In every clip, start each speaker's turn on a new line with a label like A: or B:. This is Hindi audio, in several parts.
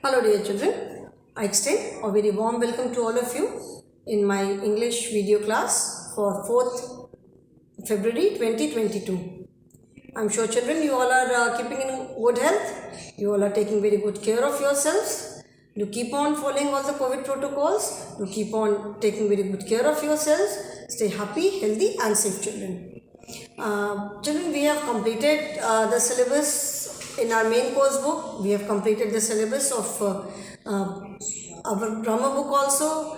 A: Hello dear children, I extend a very warm welcome to all of you in my English video class for 4th February 2022. I'm sure children you all are keeping in good health, you all are taking very good care of yourselves. Do keep on following all the COVID protocols, do keep on taking very good care of yourselves, stay happy, healthy and safe children. Children, we have completed the syllabus in our main course book. We have completed the syllabus of our grammar book also.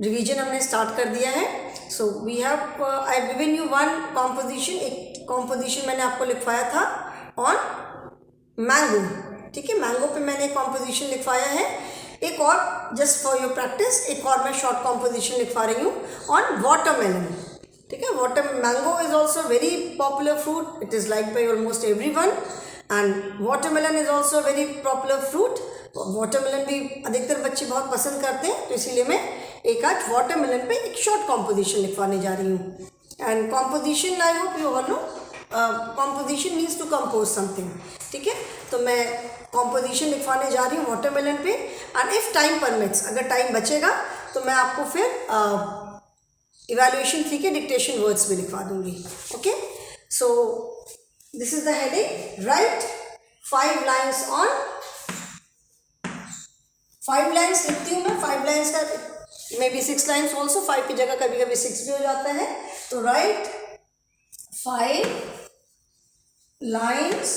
A: Revision हमने स्टार्ट कर दिया है. So we have I given you one composition. एक कॉम्पोजिशन मैंने आपको लिखवाया था ऑन मैंगो. ठीक है, मैंगो पे मैंने एक कॉम्पोजिशन लिखवाया है. एक और जस्ट फॉर योर प्रैक्टिस एक और मैं शॉर्ट कॉम्पोजिशन लिखवा रही हूँ ऑन वाटरमेलन. ठीक है, water mango is also very popular fruit. It is like by almost every one and watermelon is also very popular fruit. Watermelon भी अधिकतर बच्चे बहुत पसंद करते हैं, तो इसीलिए मैं एक आज वाटरमेलन पे एक शॉर्ट कॉम्पोजिशन लिखवाने जा रही हूँ. And composition I hope you all know, composition means to compose something. ठीक है, तो मैं कॉम्पोजिशन लिखवाने जा रही हूँ वाटरमेलन पे. एंड इफ़ टाइम परमिट्स, अगर टाइम बचेगा तो मैं आपको फिर इवैल्यूएशन 3 के डिक्टेशन वर्ड्स भी लिखवा दूंगी. Okay, so this is the heading. Right 5 lines on. 5 lines लिखती हूँ मैं. 5 लाइन्स का मे बी 6 लाइन्स ऑल्सो. 5 की जगह कभी कभी 6 भी हो जाता है. तो write 5 lines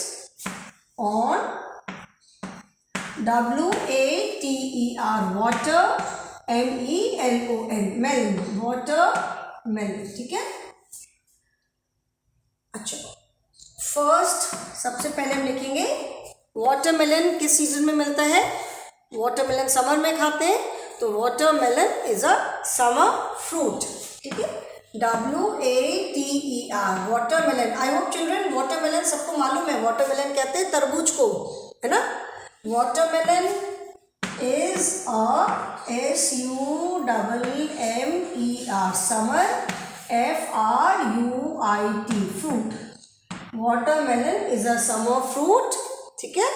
A: on WATER water MELON melon water melon. ठीक है, अच्छा फर्स्ट सबसे पहले हम लिखेंगे वाटरमेलन किस सीजन में मिलता है. वाटरमेलन समर में खाते हैं, तो watermelon is a summer fruit. ठीक है, WATER वाटरमेलन. आई होप चिल्ड्रन वाटरमेलन सबको मालूम है. वाटरमेलन कहते हैं तरबूज को, है ना. Watermelon is a SUMMER summer FRUIT fruit. Watermelon is a summer fruit. ठीक है,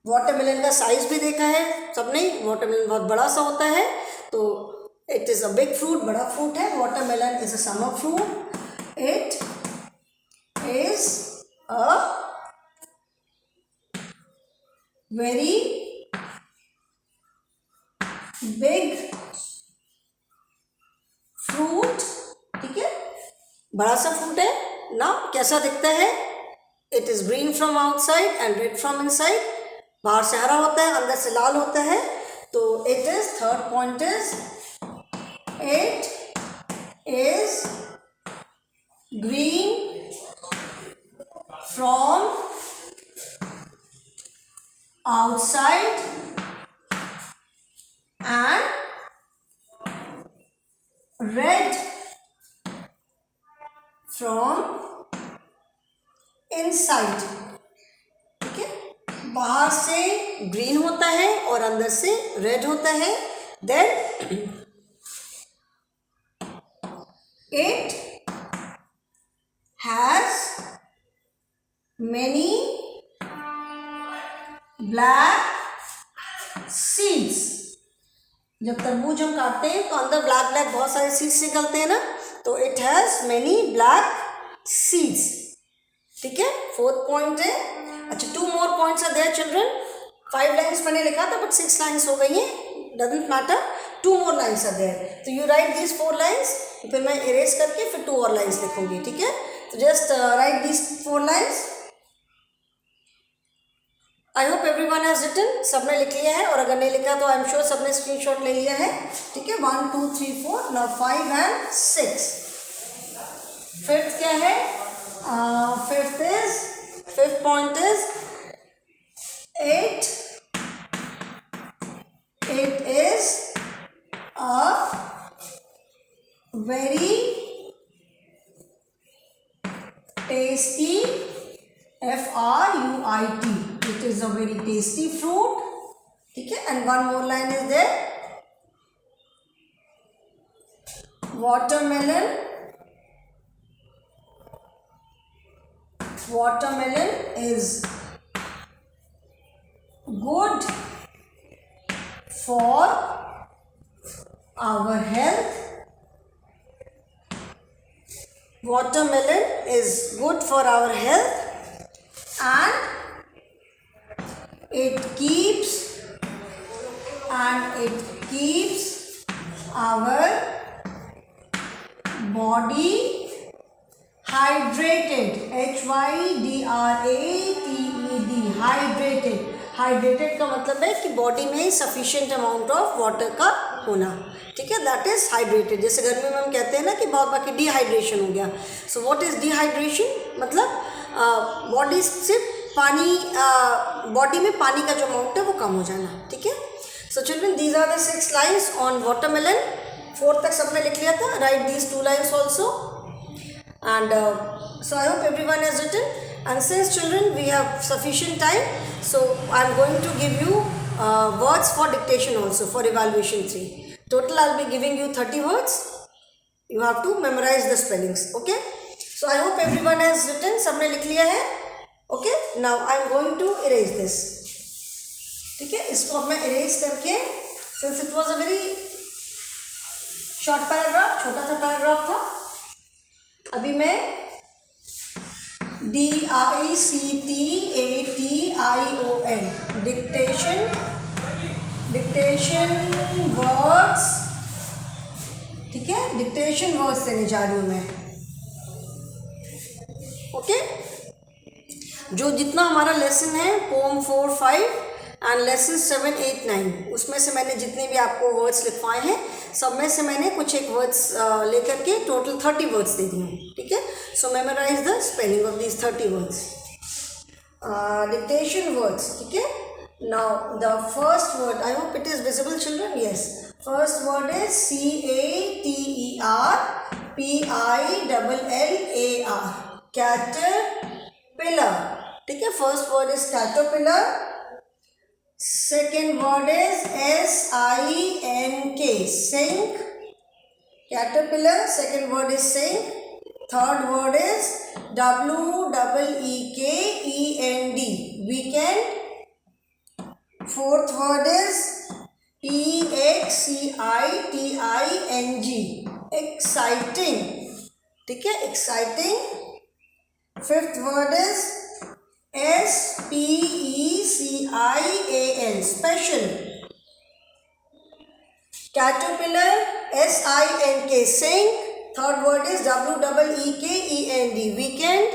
A: वाटरमेलन का साइज भी देखा है सबने. वाटरमेलन बहुत बड़ा सा होता है, तो it is a big fruit, बड़ा फ्रूट है. Watermelon is a summer fruit. It is a very big fruit. ठीक है, बड़ा सा फ्रूट है ना. कैसा दिखता है? It is green from outside and red from inside. बाहर से हरा होता है, अंदर से लाल होता है. तो it is third point is it is green from outside and red from inside. ठीक है, बाहर से ग्रीन होता है और अंदर से रेड होता है. Then it has many black seeds. जब तरबूज हम काटते हैं तो अंदर ब्लैक ब्लैक बहुत सारे सीड्स निकलते हैं ना, तो it has many black seeds. ठीक है, फोर्थ पॉइंट है. अच्छा, 2 more points are there children. 5 lines मैंने लिखा था बट 6 लाइन्स हो गई हैं. Doesn't matter, 2 more lines are there. तो यू राइट दीज 4 लाइन्स. फिर मैं इरेज करके फिर 2 और लाइन्स लिखूंगी. ठीक है, तो just write these 4 lines. I hope everyone has written. सबने लिख लिया है, और अगर नहीं लिखा तो आई एम श्योर सबने स्क्रीनशॉट ले लिया है. ठीक है, 1 2 3 4. Now 5 and 6. फिफ्थ क्या है? Fifth point is it is a very tasty FRUIT. It is a very tasty fruit. ठीक है, and one more line is there. Watermelon is good for our health. Watermelon is good for our health and it keeps our body hydrated. HYDRATED, hydrated. Hydrated का मतलब है कि बॉडी में सफिशिएंट अमाउंट ऑफ वाटर का होना, ठीक है, दैट इज हाइड्रेटेड. जैसे गर्मी में हम कहते हैं ना कि बहुत बाकी डिहाइड्रेशन हो गया. So what is dehydration? मतलब बॉडी से पानी, बॉडी में पानी का जो अमाउंट है वो कम हो जाना, ठीक है. So children, these are the 6 lines on watermelon. 4 तक सबने लिख लिया था. Write these 2 lines also. And so I hope everyone has written, and since children we have sufficient time, so I am going to give you words for dictation also for evaluation 3. Total I will be giving you 30 words. You have to memorize the spellings. Okay, so I hope everyone has written. सबने लिख लिया है. Okay, now I am going to erase this. ठीक है, इसको अब मैं erase करके, since it was a very short paragraph, छोटा सा paragraph था, अभी मैं DICTATION डिक्टेशन वर्ड्स, ठीक है, डिक्टेशन वर्ड्स देने जा रही हूँ मैं. ओके, जो जितना हमारा लेसन है पोम 4, 5 एंड लेसन 7, 8, 9, उसमें से मैंने जितने भी आपको वर्ड्स लिखवाए हैं सब में से मैंने कुछ एक वर्ड्स लेकर के टोटल 30 वर्ड्स दे दी हूँ, ठीक है. So memorise the spelling of these 30 words. Dictation words, ठीक है. Now the first word, I hope it is visible children. Yes, first word is CATERPILLAR, caterpillar, ठीक है. First word is caterpillar. Second word is SINK, sink, caterpillar. Second word is sink. Third word is WEEKEND, weekend. Fourth word is EXCITING, exciting, ठीक है, exciting. Fifth word is SPECIAL, special. Caterpillar, SINK, sink. Third word is WEEKEND, weekend.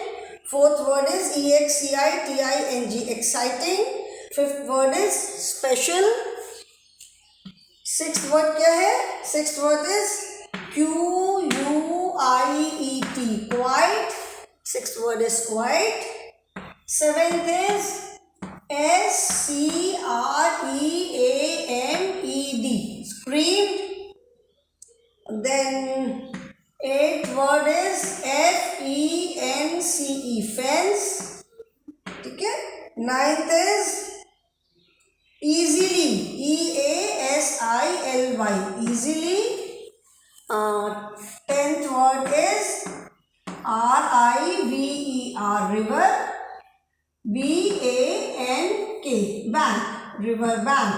A: Fourth word is EXCITING, exciting. Fifth word is special. Sixth word क्या है? Sixth word is QUIET, quiet. Sixth word is quiet. Seventh is SCREAMED, screamed. Then eighth word is FENCE, fence, ठीक है. Ninth is easily, EASILY, easily. 10th word is RIVER, river. BANK, bank, river bank.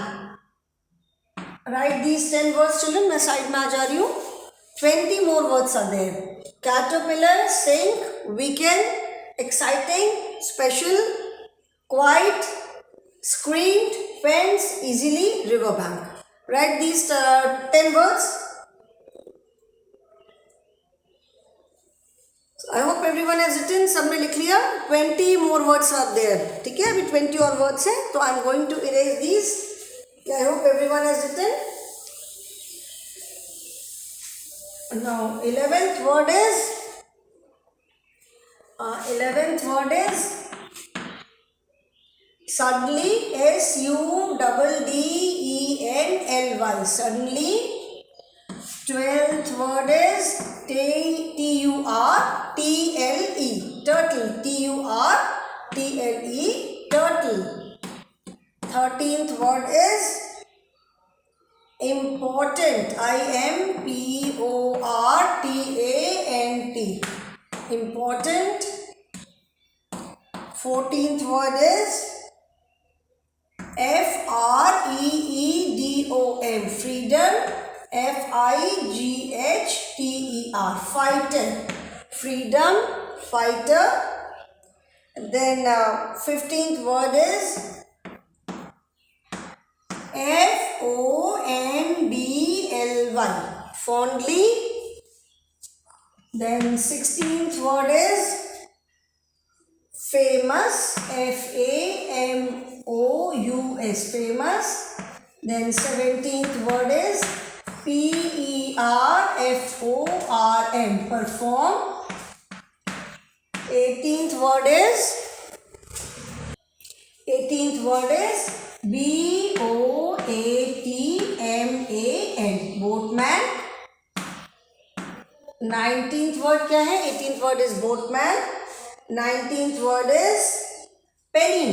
A: Write these 10 words children. मैं साइड में आ जा रही हूँ. 20 more words are there. Caterpillar, sink, weekend, exciting, special, quiet, screamed, fence, easily, river bank. Write these 10 words. I hope everyone has written. सबने लिख लिया. 20 more words are there, ठीक है. अभी 20 और words हैं, तो I am going to erase these. I hope everyone has written. Now 11th word is suddenly, SUDDENLY, suddenly. 12th word is TURTLE, turtle, TURTLE, turtle. 13th word is important, IMPORTANT, important. 14th word is F-I-G-H-T-E-R, fighter, freedom, fighter. Then 15th word is F-O-N-D-L-Y, fondly. Then 16th word is famous, F-A-M-O-U-S, famous. Then 17th word is P-E-R-F-O-R-M, perform. 18th word is B-O-A-T-M-A-N, boatman. 19th word क्या है? 18th word is boatman. 19th word is penny,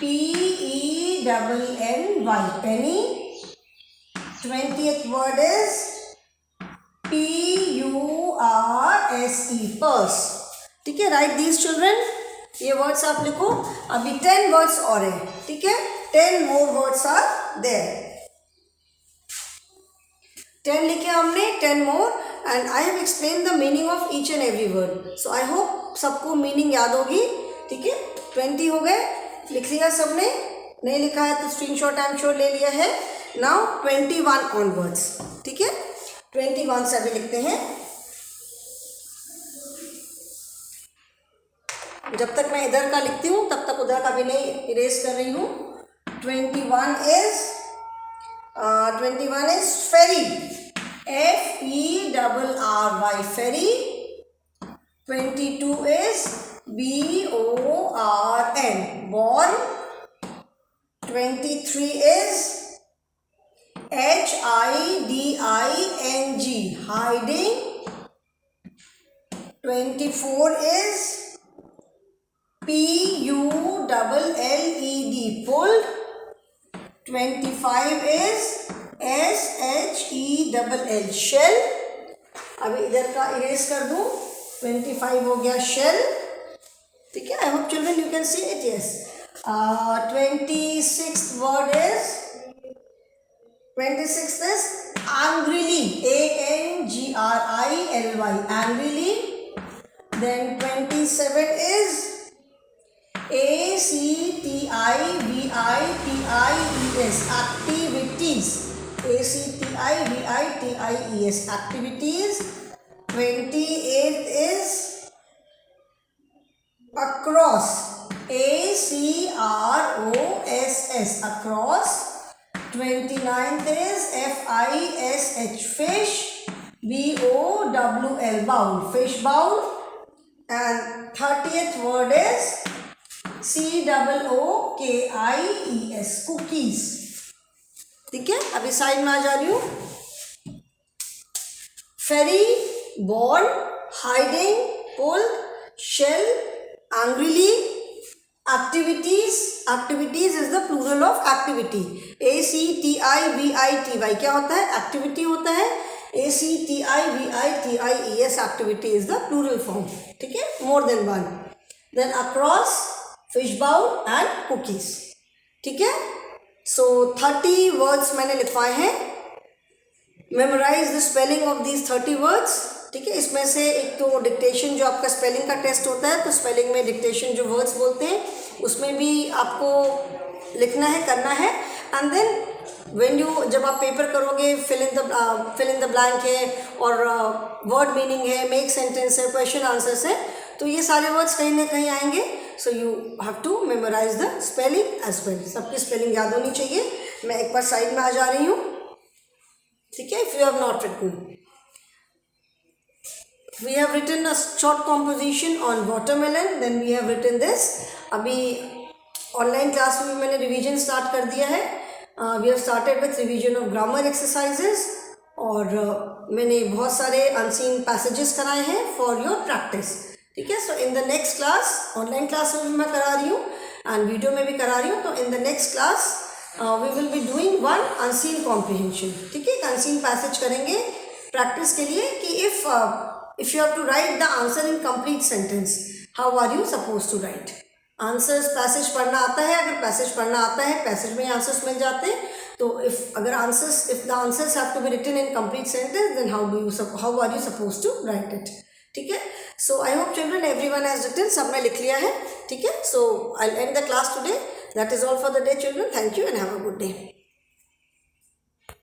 A: P-E-N-N-Y, penny. 20th word is P-U-R-S-E, purse. ठीक है, राइट दीज चिल्ड्रन, ये वर्ड्स आप लिखो. अभी 10 वर्ड्स और है. ठीक है, 10 मोर वर्ड्स आर देयर. 10 लिखे हमने, 10 more, and I have explain the meaning of each and every word. So I hope सबको मीनिंग याद होगी. ठीक है, 20 हो गए, लिख लिया सबने. नहीं लिखा है तो स्क्रीनशॉट आई एम श्योर ले लिया है. Now 21 onwards. ठीक है, 21 से अभी लिखते हैं. जब तक मैं इधर का लिखती हूँ तब तक उधर का भी नहीं इरेज कर रही हूँ. 21 is ferry, F-E-R-R-Y, ferry. 22 is B-O-R-N, born. 23 is H-I-D-I-N-G, hiding. 24 is P-U-L-L-E-D, pulled. 25 is S-H-E-L-L, shell. अभी इधर का इरेज कर दूँ. 25 हो गया shell. ठीक है, आई hope children you can see it. Yes. 26th word is angrily, A-N-G-R-I-L-Y, angrily. Then 27 is A-C-T-I-V-I-T-I-E-S, activities, A-C-T-I-V-I-T-I-E-S, activities. 28th is across, A-C-R-O-S-S, across. 29th is F-I-S-H, fish, B-O-W-L, bowl, fish bowl. And 30th word is C-O-O-K-I-E-S, cookies. ठीक है, अभी साइड में आ जा रही हूँ. ferry, born, hiding, pulled, shell, angrily. Activities, activities is the plural of activity, A-C-T-I-V-I-T-Y, क्या होता है? activity होता है. A-C-T-I-V-I-T-I-E-S, activity is the plural form. ठीक है, more than one. Then across, fish bowl and cookies. ठीक है, so 30 words मैंने लिखवाए हैं. Memorize the spelling of these 30 words. ठीक है, इसमें से एक तो डिक्टेशन जो आपका स्पेलिंग का टेस्ट होता है, तो स्पेलिंग में डिक्टेशन जो वर्ड्स बोलते हैं उसमें भी आपको लिखना है, करना है. एंड देन व्हेन यू, जब आप पेपर करोगे, फिल इन द ब्लैंक है और वर्ड मीनिंग है, मेक सेंटेंस है, क्वेश्चन आंसर्स है, तो ये सारे वर्ड्स कहीं ना कहीं आएंगे. So you have to memorize the spelling as well. सबकी स्पेलिंग याद होनी चाहिए. मैं एक बार साइड में आ जा रही हूँ. ठीक है, if you have not written, we have written a short composition on watermelon. Then we have written this. अभी ऑनलाइन क्लास में मैंने रिवीजन स्टार्ट कर दिया है. We have started with revision of grammar exercises, और मैंने बहुत सारे अनसीन पैसेजेस कराए हैं फॉर योर प्रैक्टिस. ठीक है, so in the next class, online class में भी मैं करा रही हूँ एंड वीडियो में भी करा रही हूँ. तो in the next class we will be doing one unseen comprehension. ठीक है, एक अनसीन पैसेज करेंगे प्रैक्टिस के लिए कि if you have to write the answer in complete sentence, how are you supposed to write? Answers passage पढ़ना आता है, अगर पैसेज पढ़ना आता है, पैसेज में आंसर्स मिल जाते हैं. तो if the answers have to be written in complete sentence, then how are you suppose to write it. ठीक है. So I hope children everyone has written. सबने लिख लिया है. ठीक है. So I will end the class today. That is all for the day children. Thank you and have a good day.